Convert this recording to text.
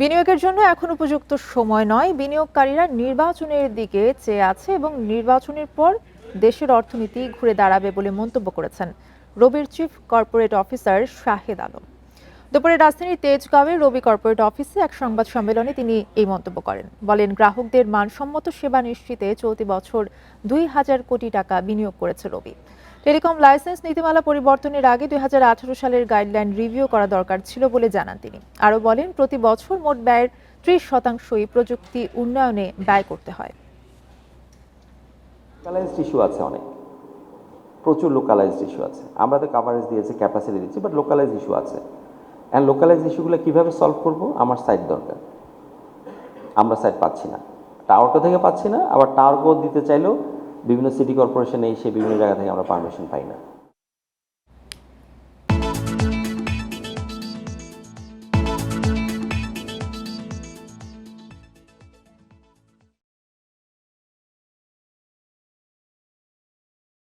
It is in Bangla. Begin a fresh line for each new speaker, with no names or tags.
বিনিয়োগের জন্য এখন উপযুক্ত সময় নয়, বিনিয়োগকারীরা নির্বাচনের দিকে চেয়ে আছে এবং নির্বাচনের পর দেশের অর্থনীতি ঘুরে দাঁড়াবে বলে মন্তব্য করেছেন রবির chief corporate officer Shahed Alam. দুপুরে রাজধানীর তেজগাঁওয়ে রবি কর্পোরেট অফিসে এক সংবাদ সম্মেলনে তিনি এই মন্তব্য করেন। বলেন, গ্রাহকদের মানসম্মত সেবা নিশ্চিতে চলতি বছর ২,০০০ কোটি টাকা বিনিয়োগ করেছে রবি। টেলিকম লাইসেন্স নীতিমালা পরিবর্তনের আগে ২০১৮ সালের গাইডলাইন রিভিউ করা দরকার ছিল বলে জানান তিনি। আরও বলেন, প্রতি বছর মোট ব্যয়ের ৩০% প্রযুক্তি উন্নয়নে ব্যয় করতে হয়।
লোকালাইজড ইস্যু আছে, অনেক প্রচুর লোকালাইজড ইস্যু আছে। আমরা তো কাভারেজ দিয়েছি, ক্যাপাসিটি দিচ্ছি, বাট লোকালাইজ ইস্যু আছে। অ্যান্ড লোকালাইজ ইস্যুগুলো কীভাবে সলভ করব? আমার সাইট দরকার, আমরা সাইট পাচ্ছি না, টাওয়ারটা থেকে পাচ্ছি না, আবার টাওয়ারকেও দিতে চাইলেও বিভিন্ন সিটি কর্পোরেশনে এসে বিভিন্ন জায়গা থেকে আমরা পারমিশন পাই না।